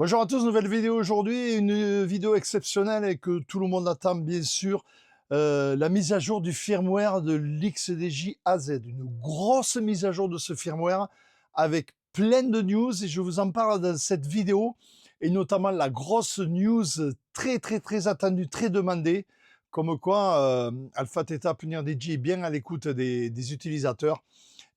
Bonjour à tous, nouvelle vidéo aujourd'hui, une vidéo exceptionnelle et que tout le monde attend bien sûr, la mise à jour du firmware de l'XDJ AZ. Une grosse mise à jour de ce firmware avec plein de news et je vous en parle dans cette vidéo et notamment la grosse news très attendue, très demandée, comme quoi Alpha Theta Pioneer DJ est bien à l'écoute des utilisateurs.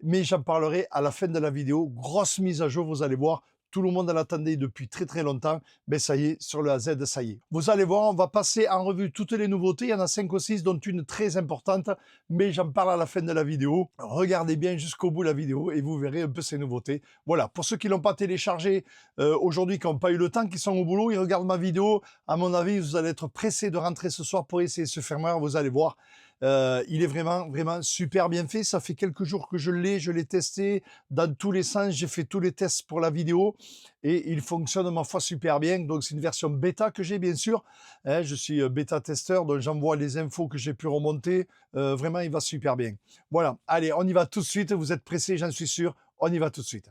Mais j'en parlerai à la fin de la vidéo. Grosse mise à jour, vous allez voir. Tout le monde l'attendait depuis très longtemps. Mais ça y est, sur le AZ, ça y est. Vous allez voir, on va passer en revue toutes les nouveautés. Il y en a 5 ou 6, dont une très importante. Mais j'en parle à la fin de la vidéo. Regardez bien jusqu'au bout la vidéo et vous verrez un peu ces nouveautés. Voilà, pour ceux qui ne l'ont pas téléchargé aujourd'hui, qui n'ont pas eu le temps, qui sont au boulot, ils regardent ma vidéo. À mon avis, vous allez être pressés de rentrer ce soir pour essayer ce firmware. Vous allez voir. Il est vraiment super bien fait. Ça fait quelques jours que je l'ai testé dans tous les sens. J'ai fait tous les tests pour la vidéo et il fonctionne, ma foi, super bien. Donc, c'est une version bêta que j'ai, bien sûr. Je suis bêta testeur, donc j'envoie les infos que j'ai pu remonter. Vraiment, il va super bien. Voilà, allez, on y va tout de suite. Vous êtes pressés, j'en suis sûr. On y va tout de suite.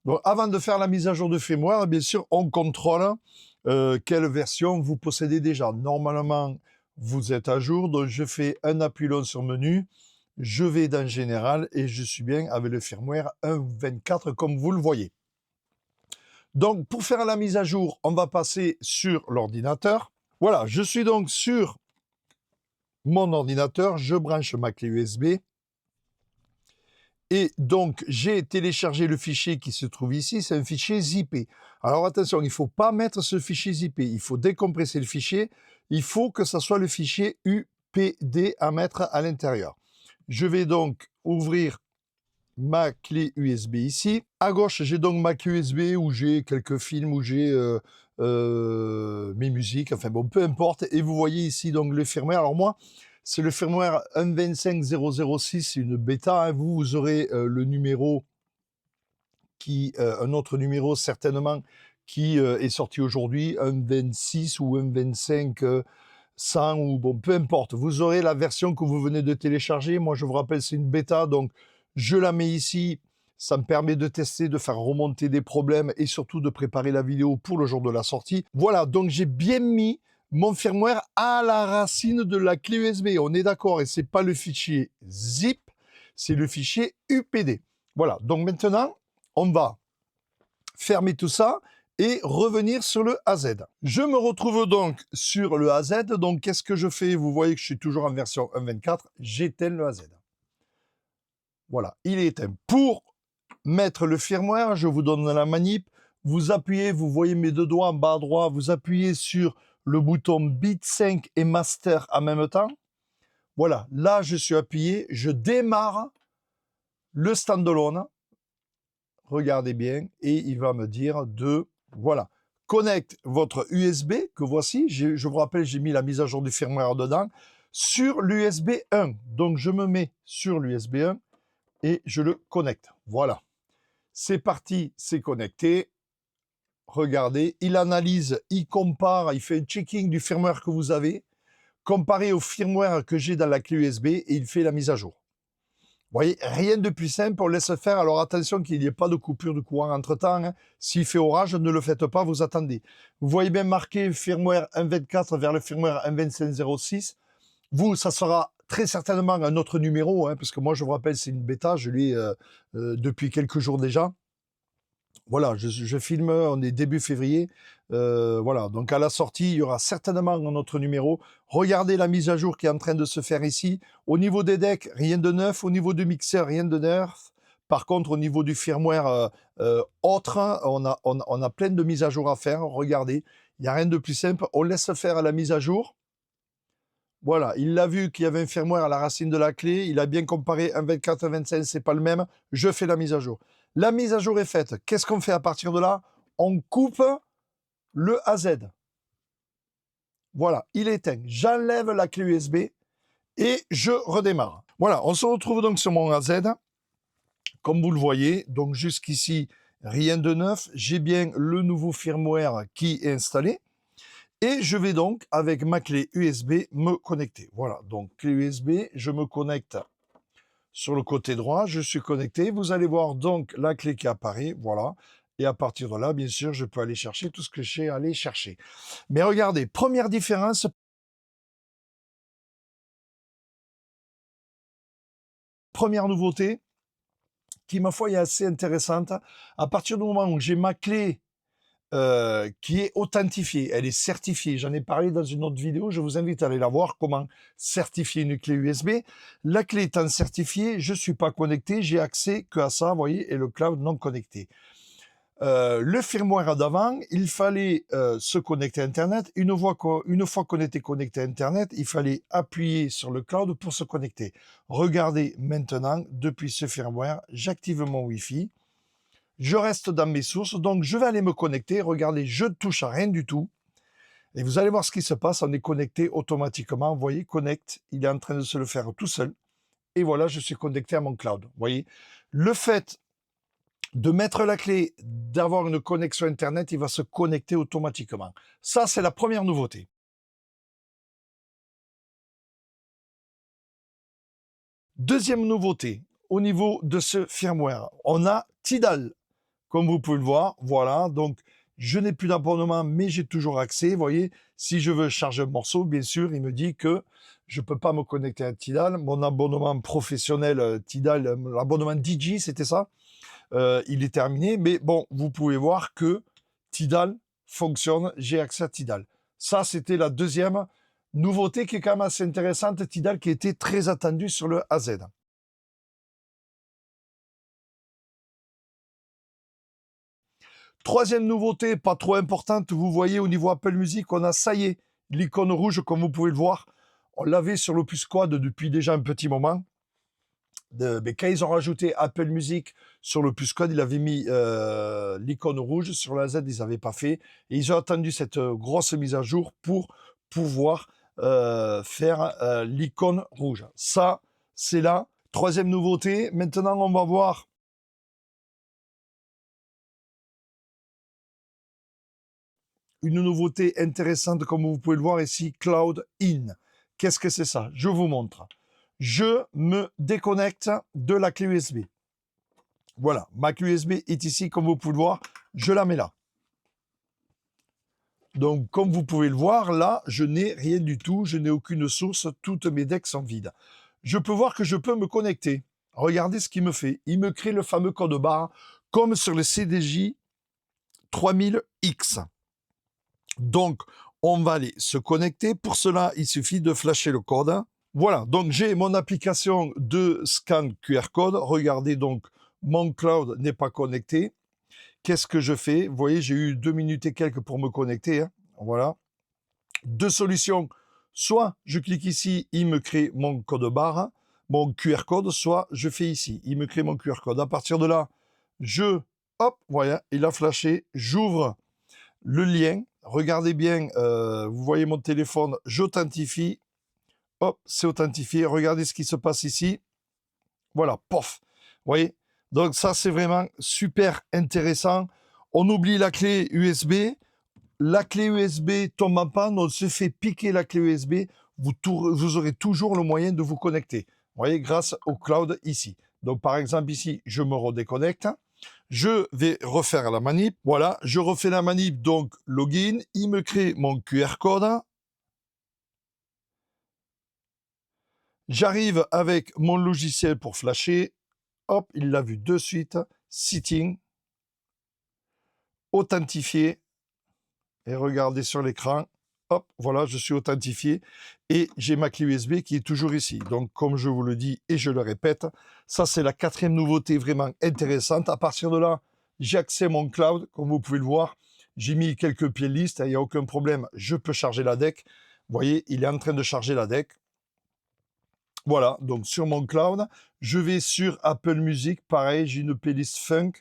Donc, avant de faire la mise à jour de firmware, bien sûr, on contrôle quelle version vous possédez déjà. Normalement, vous êtes à jour, donc je fais un appui long sur menu, je vais dans Général et je suis bien avec le firmware 1.24 comme vous le voyez. Donc, pour faire la mise à jour, on va passer sur l'ordinateur. Voilà, je suis donc sur mon ordinateur, je branche ma clé USB. Et donc, j'ai téléchargé le fichier qui se trouve ici, c'est un fichier zippé. Alors attention, il ne faut pas mettre ce fichier zippé, il faut décompresser le fichier, il faut que ce soit le fichier UPD à mettre à l'intérieur. Je vais donc ouvrir ma clé USB ici. À gauche, j'ai donc ma clé USB où j'ai quelques films, où j'ai mes musiques, enfin bon, peu importe. Et vous voyez ici donc le firmware. Alors moi, c'est le firmware 1.25.006, une bêta. Hein. Vous aurez le numéro un autre numéro certainement qui est sorti aujourd'hui, 1.26 ou 1.25 100 ou bon, peu importe. Vous aurez la version que vous venez de télécharger. Moi, je vous rappelle, c'est une bêta, donc je la mets ici. Ça me permet de tester, de faire remonter des problèmes et surtout de préparer la vidéo pour le jour de la sortie. Voilà, donc j'ai bien mis mon firmware à la racine de la clé USB. On est d'accord, et c'est pas le fichier zip, c'est le fichier UPD. Voilà, donc maintenant, on va fermer tout ça et revenir sur le AZ. Je me retrouve donc sur le AZ. Donc, qu'est-ce que je fais? Vous voyez que je suis toujours en version 1.24. J'éteins le AZ. Voilà, il est éteint. Pour mettre le firmware, je vous donne la manip. Vous appuyez, vous voyez mes deux doigts en bas à droite, vous appuyez sur le bouton Bit 5 et Master en même temps. Voilà, là je suis appuyé, je démarre le standalone. Regardez bien, et il va me dire voilà, connecte votre USB, que voici, je vous rappelle, j'ai mis la mise à jour du firmware dedans, sur l'USB 1. Donc je me mets sur l'USB 1 et je le connecte. Voilà, c'est parti, c'est connecté. Regardez, il analyse, il compare, il fait un checking du firmware que vous avez, comparé au firmware que j'ai dans la clé USB, et il fait la mise à jour. Vous voyez, rien de plus simple, on laisse faire. Alors attention qu'il n'y ait pas de coupure de courant entre-temps. Hein. S'il fait orage, ne le faites pas, vous attendez. Vous voyez bien marqué firmware 1.24 vers le firmware 1.25.06. Vous, ça sera très certainement un autre numéro, hein, parce que moi, je vous rappelle, c'est une bêta, je l'ai depuis quelques jours déjà. Voilà, je filme, on est début février. Voilà, donc à la sortie, il y aura certainement un autre numéro. Regardez la mise à jour qui est en train de se faire ici. Au niveau des decks, rien de neuf. Au niveau du mixeur, rien de neuf. Par contre, au niveau du firmware autre, on a plein de mises à jour à faire. Regardez, il n'y a rien de plus simple. On laisse faire la mise à jour. Voilà, il l'a vu qu'il y avait un firmware à la racine de la clé. Il a bien comparé 1.24, 1.25, c'est pas le même. Je fais la mise à jour. La mise à jour est faite. Qu'est-ce qu'on fait à partir de là? On coupe le AZ. Voilà, il est éteint. J'enlève la clé USB et je redémarre. Voilà, on se retrouve donc sur mon AZ. comme vous le voyez, donc jusqu'ici, rien de neuf. J'ai bien le nouveau firmware qui est installé. Et je vais donc, avec ma clé USB, me connecter. Voilà, donc clé USB, je me connecte sur le côté droit, je suis connecté. Vous allez voir donc la clé qui apparaît, voilà. Et à partir de là, bien sûr, je peux aller chercher tout ce que j'ai à aller chercher. Mais regardez, première différence, première nouveauté, qui ma foi est assez intéressante. À partir du moment où j'ai ma clé qui est authentifiée, elle est certifiée. J'en ai parlé dans une autre vidéo, je vous invite à aller la voir, comment certifier une clé USB. La clé étant certifiée, je ne suis pas connecté, j'ai accès qu'à ça, vous voyez, et le cloud non connecté. Le firmware d'avant, il fallait se connecter à Internet. Une fois qu'on était connecté à Internet, il fallait appuyer sur le cloud pour se connecter. Regardez maintenant, depuis ce firmware, j'active mon Wi-Fi. Je reste dans mes sources, donc je vais aller me connecter. Regardez, je ne touche à rien du tout. Et vous allez voir ce qui se passe. On est connecté automatiquement. Vous voyez, connect, il est en train de se le faire tout seul. Et voilà, je suis connecté à mon cloud. Vous voyez, le fait de mettre la clé, d'avoir une connexion Internet, il va se connecter automatiquement. Ça, c'est la première nouveauté. Deuxième nouveauté, au niveau de ce firmware, on a Tidal. Comme vous pouvez le voir, voilà, donc je n'ai plus d'abonnement, mais j'ai toujours accès. Vous voyez, si je veux charger un morceau, bien sûr, il me dit que je ne peux pas me connecter à Tidal. Mon abonnement professionnel Tidal, l'abonnement DJ, c'était ça, il est terminé. Mais bon, vous pouvez voir que Tidal fonctionne, j'ai accès à Tidal. Ça, c'était la deuxième nouveauté qui est quand même assez intéressante, Tidal qui était très attendu sur le AZ. Troisième nouveauté, pas trop importante, vous voyez au niveau Apple Music, on a, ça y est, l'icône rouge, comme vous pouvez le voir. On l'avait sur l'Opus Quad depuis déjà un petit moment. Mais quand ils ont rajouté Apple Music sur l'Opus Quad, ils avaient mis l'icône rouge. Sur la Z, ils n'avaient pas fait. Et ils ont attendu cette grosse mise à jour pour pouvoir faire l'icône rouge. Ça, c'est la troisième nouveauté. Maintenant, on va voir une nouveauté intéressante, comme vous pouvez le voir ici, Cloud In. Qu'est-ce que c'est ça? Je vous montre. Je me déconnecte de la clé USB. Voilà, ma clé USB est ici, comme vous pouvez le voir. Je la mets là. Donc, comme vous pouvez le voir, là, je n'ai rien du tout. Je n'ai aucune source. Toutes mes decks sont vides. Je peux voir que je peux me connecter. Regardez ce qu'il me fait. Il me crée le fameux code barre, comme sur le CDJ 3000X. Donc, on va aller se connecter. Pour cela, il suffit de flasher le code. Voilà, donc j'ai mon application de scan QR code. Regardez donc, mon cloud n'est pas connecté. Qu'est-ce que je fais? Vous voyez, j'ai eu 2 minutes et quelques pour me connecter. Hein. Voilà. Deux solutions. Soit je clique ici, il me crée mon code barre, mon QR code, soit je fais ici, il me crée mon QR code. À partir de là, hop, voilà, il a flashé, j'ouvre le lien. Regardez bien, vous voyez mon téléphone, j'authentifie. Hop, c'est authentifié. Regardez ce qui se passe ici. Voilà, pof. Vous voyez? Donc ça, c'est vraiment super intéressant. On oublie la clé USB. La clé USB tombe en panne, on se fait piquer la clé USB. Vous aurez toujours le moyen de vous connecter. Vous voyez, grâce au cloud ici. Donc par exemple ici, je me redéconnecte. Je vais refaire la manip. Voilà, je refais la manip, donc login. Il me crée mon QR code. J'arrive avec mon logiciel pour flasher. Hop, il l'a vu de suite. Sitting. Authentifié. Et regardez sur l'écran. Hop, voilà, je suis authentifié. Et j'ai ma clé USB qui est toujours ici. Donc, comme je vous le dis et je le répète, ça, c'est la quatrième nouveauté vraiment intéressante. À partir de là, j'ai accès à mon cloud. Comme vous pouvez le voir, j'ai mis quelques playlists. Il n'y a aucun problème. Je peux charger la deck. Vous voyez, il est en train de charger la deck. Voilà, donc sur mon cloud, je vais sur Apple Music, pareil, j'ai une playlist funk,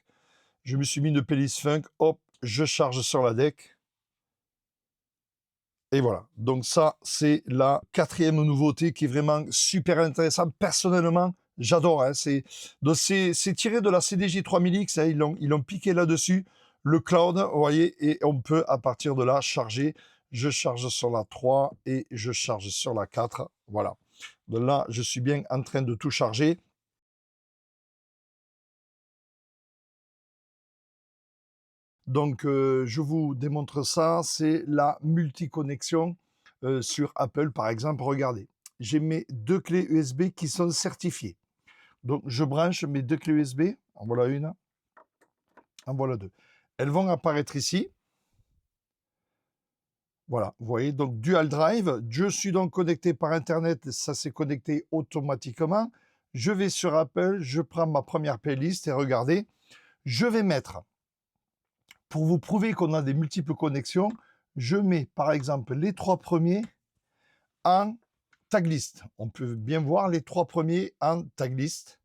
je me suis mis une playlist funk, hop, je charge sur la deck, et voilà. Donc ça, c'est la quatrième nouveauté qui est vraiment super intéressante. Personnellement, J'adore, hein, c'est tiré de la CDJ 3000X, hein, ils l'ont piqué là-dessus, le cloud, vous voyez, et on peut à partir de là charger. Je charge sur la 3 et je charge sur la 4. Voilà. De là, je suis bien en train de tout charger. Donc, je vous démontre ça, c'est la multiconnexion sur Apple, par exemple. Regardez, j'ai mes 2 clés USB qui sont certifiées. Donc, je branche mes 2 clés USB. En voilà une, en voilà 2. Elles vont apparaître ici. Voilà, vous voyez, donc Dual Drive. Je suis donc connecté par Internet, ça s'est connecté automatiquement. Je vais sur Apple, je prends ma première playlist et regardez, je vais mettre, pour vous prouver qu'on a des multiples connexions, je mets par exemple les 3 premiers en tag list. On peut bien voir les 3 premiers en tag list.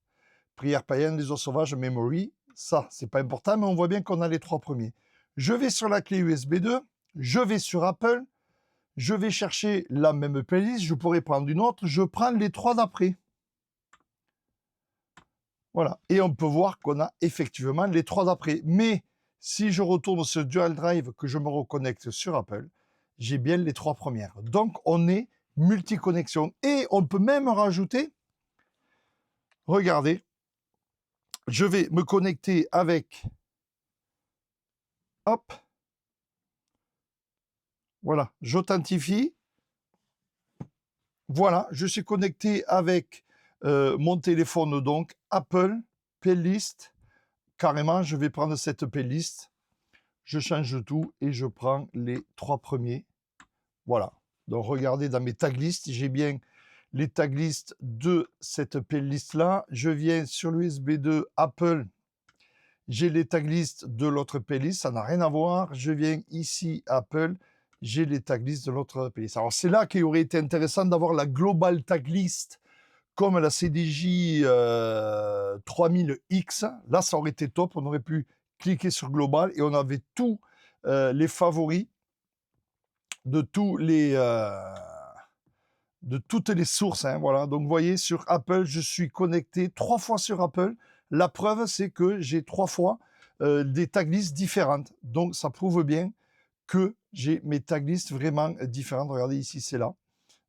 Prière païenne, les eaux sauvages, memory. Ça, c'est pas important, mais on voit bien qu'on a les 3 premiers. Je vais sur la clé USB 2, je vais sur Apple, je vais chercher la même playlist, je pourrais prendre une autre, je prends les 3 d'après. Voilà, et on peut voir qu'on a effectivement les 3 d'après. Mais si je retourne sur Dual Drive, que je me reconnecte sur Apple, j'ai bien les 3 premières. Donc, on est multi-connexion. Et on peut même rajouter, regardez, je vais me connecter avec, hop, voilà, j'authentifie. Voilà, je suis connecté avec mon téléphone, donc Apple, playlist. Carrément, je vais prendre cette playlist, je change tout et je prends les 3 premiers. Voilà. Donc, regardez dans mes tag lists, j'ai bien les tag lists de cette playlist-là. Je viens sur l'USB 2 Apple, j'ai les tag lists de l'autre playlist, ça n'a rien à voir. Je viens ici Apple, j'ai les tag lists de l'autre playlist. Alors, c'est là qu'il aurait été intéressant d'avoir la global tag list comme la CDJ 3000X. Là, ça aurait été top. On aurait pu cliquer sur global et on avait tous les favoris de de toutes les sources, hein, voilà. Donc, vous voyez, sur Apple, je suis connecté 3 fois sur Apple. La preuve, c'est que j'ai 3 fois des tag lists différentes. Donc, ça prouve bien que j'ai mes tag lists vraiment différentes. Regardez, ici, c'est là.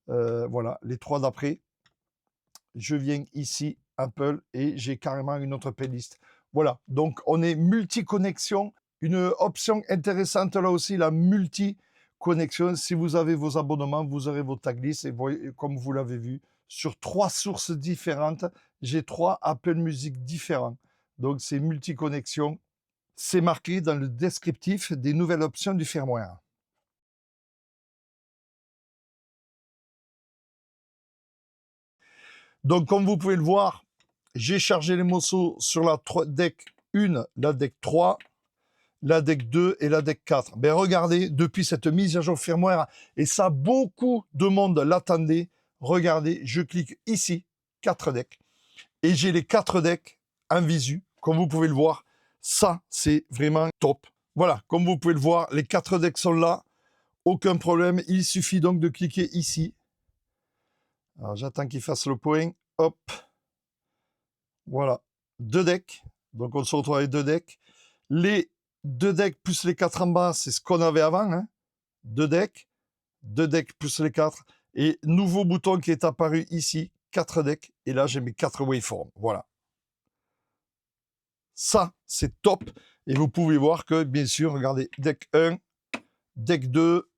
Voilà, les 3 d'après. Je viens ici, Apple, et j'ai carrément une autre playlist. Voilà, donc on est multi-connexion. Une option intéressante là aussi, la multi-connexion. Si vous avez vos abonnements, vous aurez vos tag lists. Et comme vous l'avez vu, sur 3 sources différentes, j'ai 3 Apple Music différents. Donc c'est multi-connexion. C'est marqué dans le descriptif des nouvelles options du firmware. Donc comme vous pouvez le voir, j'ai chargé les morceaux sur la deck 1, la deck 3, la deck 2 et la deck 4. Ben regardez, depuis cette mise à jour firmware, et ça, beaucoup de monde l'attendait, regardez, je clique ici, 4 decks, et j'ai les 4 decks en visu, comme vous pouvez le voir. Ça, c'est vraiment top. Voilà, comme vous pouvez le voir, les 4 decks sont là, aucun problème. Il suffit donc de cliquer ici. Alors j'attends qu'il fasse le point, hop. Voilà, 2 decks. Donc on se retrouve avec 2 decks. Les 2 decks plus les 4 en bas, c'est ce qu'on avait avant. Hein. 2 decks plus les 4. Et nouveau bouton qui est apparu ici, 4 decks. Et là, j'ai mes 4 waveforms. Voilà. Ça, c'est top. Et vous pouvez voir que, bien sûr, regardez, deck 1, deck 2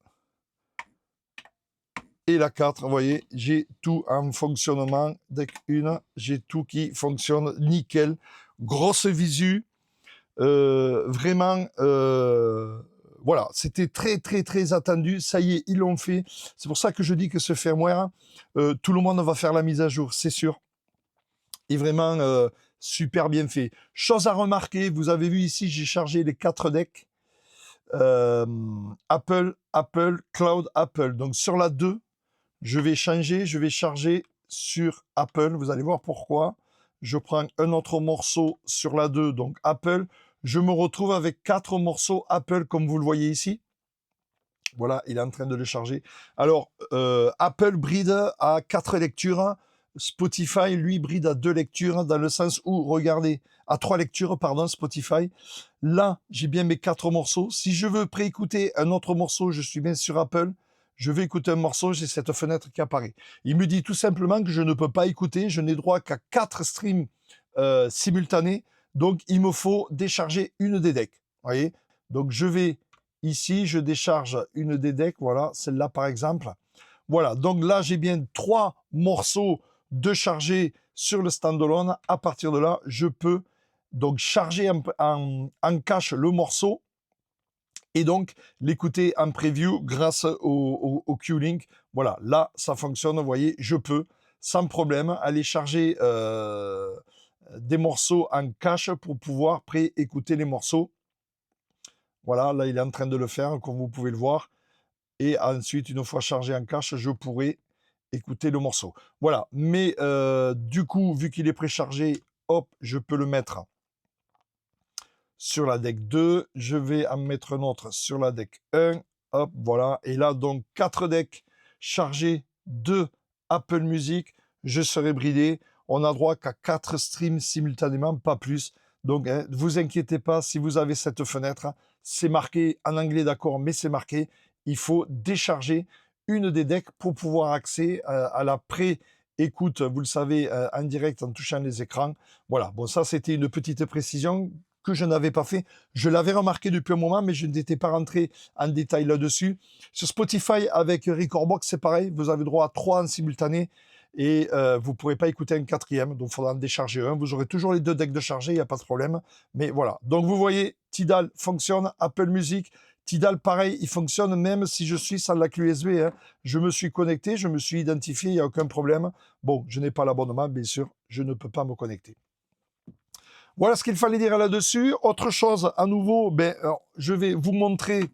et la 4. Vous voyez, j'ai tout en fonctionnement. Deck 1, j'ai tout qui fonctionne nickel. Grosse visu. Vraiment, voilà, c'était très attendu. Ça y est, ils l'ont fait. C'est pour ça que je dis que ce firmware, tout le monde va faire la mise à jour, c'est sûr. Et vraiment super bien fait. Chose à remarquer, vous avez vu ici, j'ai chargé les 4 decks. Apple, Cloud, Apple. Donc sur la 2, je vais charger sur Apple. Vous allez voir pourquoi. Je prends un autre morceau sur la 2, donc Apple. Je me retrouve avec 4 morceaux Apple, comme vous le voyez ici. Voilà, il est en train de le charger. Alors, Apple bride à 4 lectures. Spotify, lui, bride à 2 lectures, dans le sens où, regardez, à 3 lectures, pardon, Spotify. Là, j'ai bien mes 4 morceaux. Si je veux préécouter un autre morceau, je suis bien sur Apple. Je vais écouter un morceau, j'ai cette fenêtre qui apparaît. Il me dit tout simplement que je ne peux pas écouter, je n'ai droit qu'à 4 streams simultanés. Donc, il me faut décharger une des decks. Voyez. Donc, je vais ici, je décharge une des decks. Voilà, celle-là par exemple. Voilà, donc là, j'ai bien 3 morceaux de charger sur le standalone. À partir de là, je peux donc charger en cache le morceau et donc l'écouter en preview grâce au Q-Link. Voilà, là, ça fonctionne, vous voyez, je peux sans problème aller charger des morceaux en cache pour pouvoir pré-écouter les morceaux. Voilà, là, il est en train de le faire, comme vous pouvez le voir. Et ensuite, une fois chargé en cache, je pourrai écouter le morceau. Voilà, mais du coup, vu qu'il est préchargé, hop, je peux le mettre sur la deck 2. Je vais en mettre un autre sur la deck 1. Hop, voilà. Et là, donc, 4 decks chargés de Apple Music. Je serai bridé. On a droit qu'à 4 streams simultanément, pas plus. Donc, ne vous inquiétez pas, si vous avez cette fenêtre, c'est marqué en anglais, d'accord, mais c'est marqué. Il faut décharger une des decks pour pouvoir accéder à la pré-écoute, vous le savez, en direct en touchant les écrans. Voilà, bon, ça, c'était une petite précision que je n'avais pas fait. Je l'avais remarqué depuis un moment, mais je n'étais pas rentré en détail là-dessus. Sur Spotify, avec Recordbox, c'est pareil. Vous avez droit à 3 en simultané et vous ne pourrez pas écouter un 4e. Donc, il faudra en décharger un. Vous aurez toujours les 2 decks de charger, il n'y a pas de problème. Mais voilà. Donc, vous voyez, Tidal fonctionne. Apple Music, Tidal, pareil, il fonctionne même si je suis sans la clé USB. Hein. Je me suis connecté, je me suis identifié, il n'y a aucun problème. Bon, je n'ai pas l'abonnement, bien sûr, je ne peux pas me connecter. Voilà ce qu'il fallait dire là-dessus. Autre chose, à nouveau, je vais vous montrer.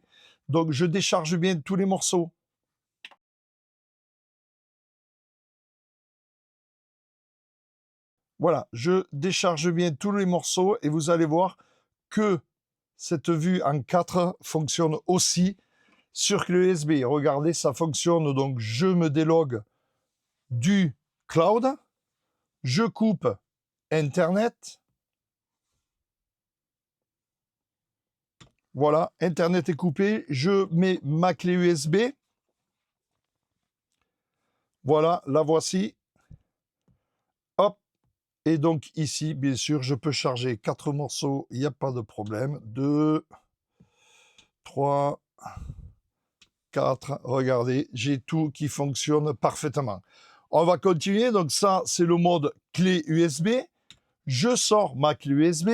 Donc, je décharge bien tous les morceaux. Voilà, je décharge bien tous les morceaux et vous allez voir que cette vue en 4 fonctionne aussi sur clé USB. Regardez, ça fonctionne. Donc, je me délogue du cloud. Je coupe Internet. Voilà, Internet est coupé. Je mets ma clé USB. Voilà, la voici. Hop. Et donc ici, bien sûr, je peux charger 4 morceaux. Il n'y a pas de problème. 2, 3, 4. Regardez, j'ai tout qui fonctionne parfaitement. On va continuer. Donc ça, c'est le mode clé USB. Je sors ma clé USB.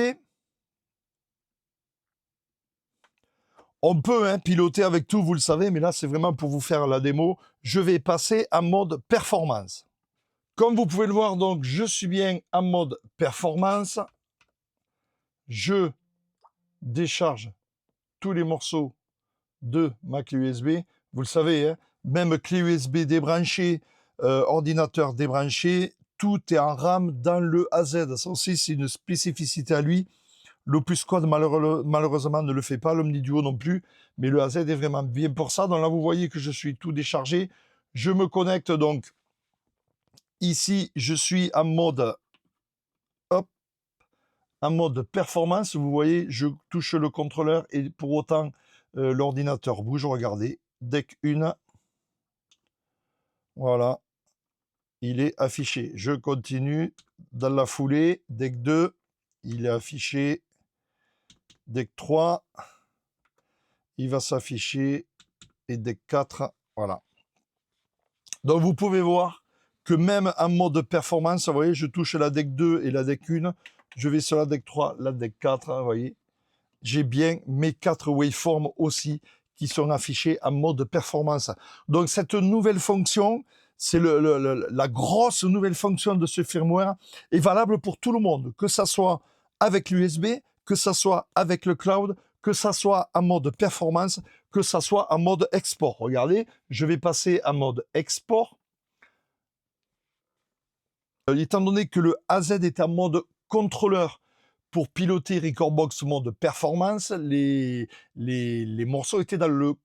On peut piloter avec tout, vous le savez, mais là, c'est vraiment pour vous faire la démo. Je vais passer en mode performance. Comme vous pouvez le voir, donc, je suis bien en mode performance. Je décharge tous les morceaux de ma clé USB. Vous le savez, hein, même clé USB débranchée, ordinateur débranché, tout est en RAM dans le AZ. Ça aussi, c'est une spécificité à lui. L'Opus Code, malheureusement, ne le fait pas, l'Omniduo non plus, mais le AZ est vraiment bien pour ça. Donc là, vous voyez que je suis tout déchargé. Je me connecte donc. Ici, je suis en mode, hop, en mode performance. Vous voyez, je touche le contrôleur et pour autant, l'ordinateur bouge. Regardez, deck 1, voilà, il est affiché. Je continue dans la foulée. Deck 2, il est affiché. Deck 3, il va s'afficher. Et deck 4, voilà. Donc vous pouvez voir que même en mode performance, vous voyez, je touche la deck 2 et la deck 1. Je vais sur la deck 3, la deck 4, vous voyez. J'ai bien mes 4 waveforms aussi qui sont affichés en mode performance. Donc cette nouvelle fonction, c'est la grosse nouvelle fonction de ce firmware, est valable pour tout le monde, que ça soit avec l'USB, que ça soit avec le cloud, que ça soit en mode performance, que ça soit en mode export. Regardez, je vais passer en mode export. Étant donné que le AZ est en mode contrôleur, pour piloter Recordbox mode performance, les morceaux étaient dans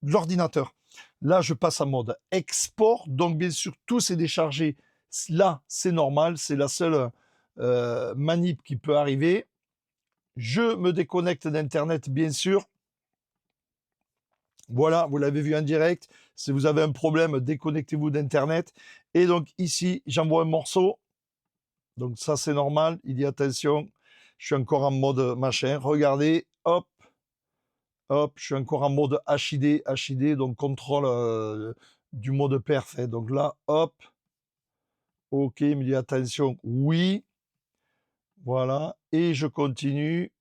l'ordinateur. Là, je passe en mode export, donc bien sûr, tout s'est déchargé Là, c'est normal, c'est la seule manip qui peut arriver. Je me déconnecte d'Internet, bien sûr. Voilà, vous l'avez vu en direct. Si vous avez un problème, déconnectez-vous d'Internet. Et donc ici, j'envoie un morceau. Donc ça, c'est normal. Il dit attention, je suis encore en mode machin. Regardez, hop, hop, je suis encore en mode HID, donc contrôle du mode perf. Hein. Donc là, hop, ok, il me dit attention, oui. Voilà, et je continue.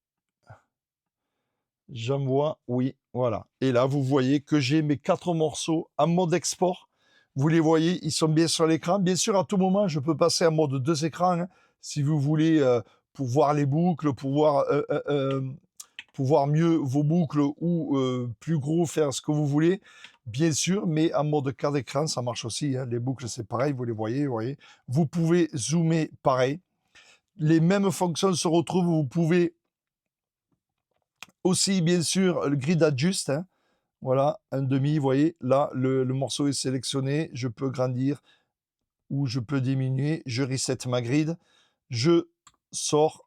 J'envoie, oui, voilà. Et là, vous voyez que j'ai mes 4 morceaux en mode export. Vous les voyez, ils sont bien sur l'écran. Bien sûr, à tout moment, je peux passer en mode 2 écrans, hein, si vous voulez, pour voir les boucles, pour voir mieux vos boucles ou plus gros, faire ce que vous voulez. Bien sûr, mais en mode 4 écrans, ça marche aussi. Hein. Les boucles, c'est pareil, vous les voyez, vous voyez. Vous pouvez zoomer pareil. Les mêmes fonctions se retrouvent. Vous pouvez aussi, bien sûr, le grid adjust. Hein. Voilà, un demi, vous voyez, là, le morceau est sélectionné. Je peux grandir ou je peux diminuer. Je reset ma grid. Je sors.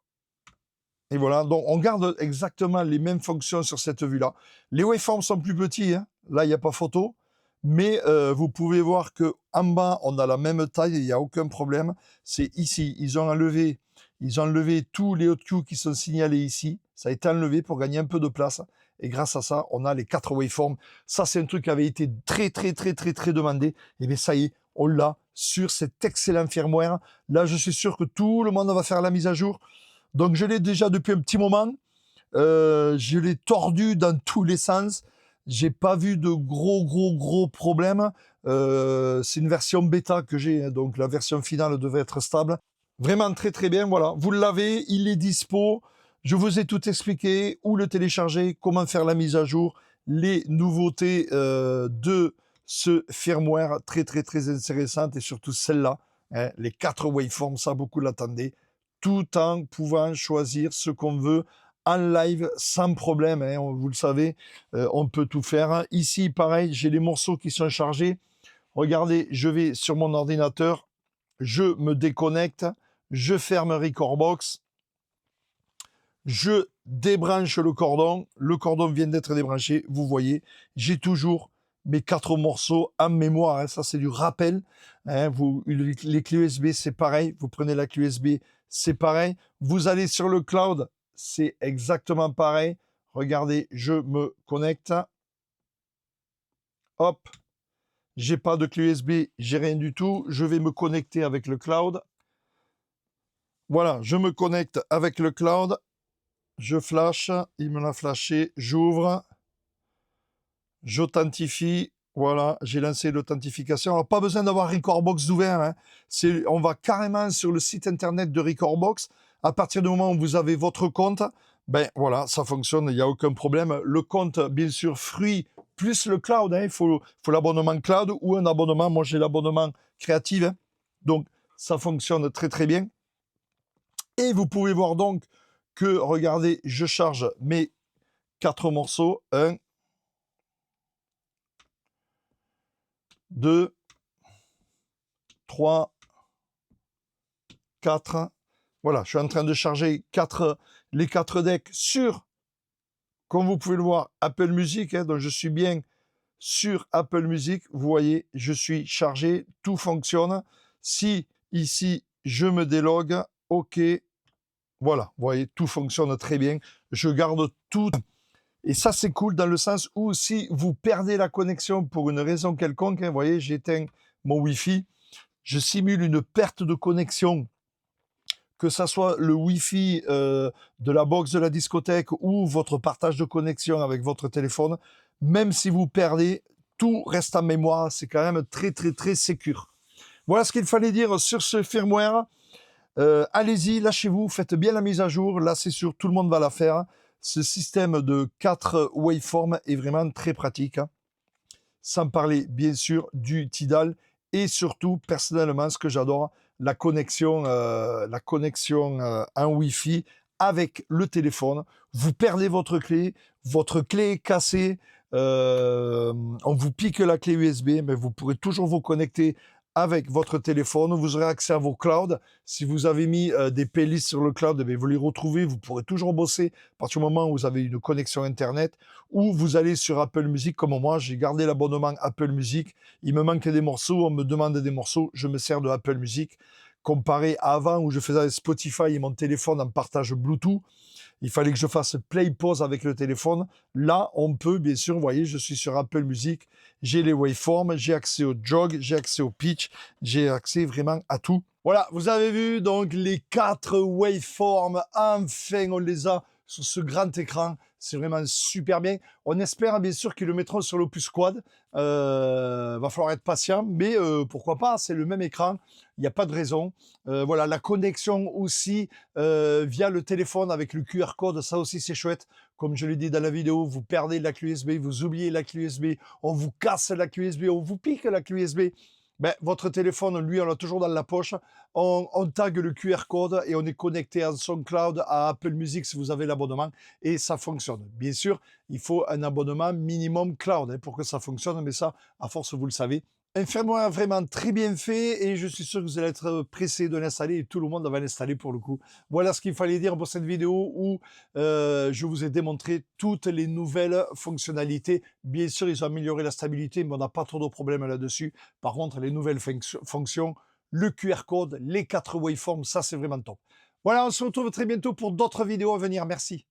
Et voilà, donc on garde exactement les mêmes fonctions sur cette vue-là. Les waveforms sont plus petits. Hein. Là, il n'y a pas photo. Mais vous pouvez voir qu'en bas, on a la même taille. Il n'y a aucun problème. C'est ici. Ils ont enlevé tous les hotkeys qui sont signalés ici. Ça a été enlevé pour gagner un peu de place. Et grâce à ça, on a les 4 waveforms. Ça, c'est un truc qui avait été très demandé. Et bien, ça y est, on l'a sur cet excellent firmware. Là, je suis sûr que tout le monde va faire la mise à jour. Donc, je l'ai déjà depuis un petit moment. Je l'ai tordu dans tous les sens. J'ai pas vu de gros problèmes. C'est une version bêta que j'ai, hein, donc la version finale devait être stable. Vraiment très bien, voilà. Vous l'avez, il est dispo. Je vous ai tout expliqué, où le télécharger, comment faire la mise à jour, les nouveautés de ce firmware très intéressantes et surtout celle-là, hein, les 4 waveforms, ça beaucoup l'attendaient, tout en pouvant choisir ce qu'on veut en live sans problème, hein, vous le savez, on peut tout faire. Ici, pareil, j'ai les morceaux qui sont chargés. Regardez, je vais sur mon ordinateur, je me déconnecte, je ferme Recordbox, je débranche le cordon vient d'être débranché, vous voyez, j'ai toujours mes 4 morceaux en mémoire, hein, ça c'est du rappel, hein, les clés USB c'est pareil, vous prenez la clé USB, c'est pareil, vous allez sur le cloud, c'est exactement pareil, regardez, je me connecte, hop, j'ai pas de clé USB, j'ai rien du tout, je vais me connecter avec le cloud, voilà, je me connecte avec le cloud, je flash, il me l'a flashé, j'ouvre, j'authentifie, voilà, j'ai lancé l'authentification. Alors, pas besoin d'avoir Recordbox ouvert, hein. On va carrément sur le site internet de Recordbox. À partir du moment où vous avez votre compte, ben voilà, ça fonctionne, il n'y a aucun problème. Le compte, bien sûr, fruit plus le cloud, hein. Il faut l'abonnement cloud ou un abonnement. Moi, j'ai l'abonnement Creative, hein. Donc, ça fonctionne très bien. Et vous pouvez voir donc que, regardez, je charge mes 4 morceaux. 1, 2, 3, 4. Voilà, je suis en train de charger les 4 decks sur, comme vous pouvez le voir, Apple Music. Hein, donc je suis bien sur Apple Music. Vous voyez, je suis chargé, tout fonctionne. Si ici, je me délogue, OK. Voilà, vous voyez, tout fonctionne très bien. Je garde tout. Et ça, c'est cool dans le sens où si vous perdez la connexion pour une raison quelconque, hein, vous voyez, j'éteins mon Wi-Fi, je simule une perte de connexion, que ça soit le Wi-Fi de la box de la discothèque ou votre partage de connexion avec votre téléphone, même si vous perdez, tout reste en mémoire, c'est quand même très sécure. Voilà ce qu'il fallait dire sur ce firmware. Allez-y, lâchez-vous, faites bien la mise à jour. Là, c'est sûr, tout le monde va la faire. Ce système de 4 waveforms est vraiment très pratique. Hein. Sans parler, bien sûr, du Tidal. Et surtout, personnellement, ce que j'adore, la connexion en Wi-Fi avec le téléphone. Vous perdez votre clé est cassée, on vous pique la clé USB, mais vous pourrez toujours vous connecter avec votre téléphone. Vous aurez accès à vos clouds. Si vous avez mis des playlists sur le cloud, eh vous les retrouvez. Vous pourrez toujours bosser à partir du moment où vous avez une connexion Internet, ou vous allez sur Apple Music comme moi. J'ai gardé l'abonnement Apple Music. Il me manque des morceaux, on me demande des morceaux, je me sers de Apple Music. Comparé à avant où je faisais Spotify et mon téléphone en partage Bluetooth, il fallait que je fasse play pause avec le téléphone. Là, on peut, bien sûr, vous voyez, je suis sur Apple Music, j'ai les waveforms, j'ai accès au jog, j'ai accès au pitch, j'ai accès vraiment à tout. Voilà, vous avez vu donc les 4 waveforms, enfin on les a sur ce grand écran, c'est vraiment super bien. On espère bien sûr qu'ils le mettront sur l'Opus Quad, va falloir être patient, mais pourquoi pas, c'est le même écran, il n'y a pas de raison. Voilà, la connexion aussi via le téléphone avec le QR code, ça aussi c'est chouette. Comme je l'ai dit dans la vidéo, vous perdez la clé USB, vous oubliez la clé USB, on vous casse la clé USB, on vous pique la clé USB. Ben, votre téléphone, lui, on l'a toujours dans la poche. On tag le QR code et on est connecté en SoundCloud à Apple Music si vous avez l'abonnement et ça fonctionne. Bien sûr, il faut un abonnement minimum cloud pour que ça fonctionne, mais ça, à force, vous le savez. Un firmware vraiment très bien fait et je suis sûr que vous allez être pressé de l'installer et tout le monde va l'installer pour le coup. Voilà ce qu'il fallait dire pour cette vidéo où je vous ai démontré toutes les nouvelles fonctionnalités. Bien sûr, ils ont amélioré la stabilité, mais on n'a pas trop de problèmes là-dessus. Par contre, les nouvelles fonctions, le QR code, les 4 waveforms, ça c'est vraiment top. Voilà, on se retrouve très bientôt pour d'autres vidéos à venir. Merci.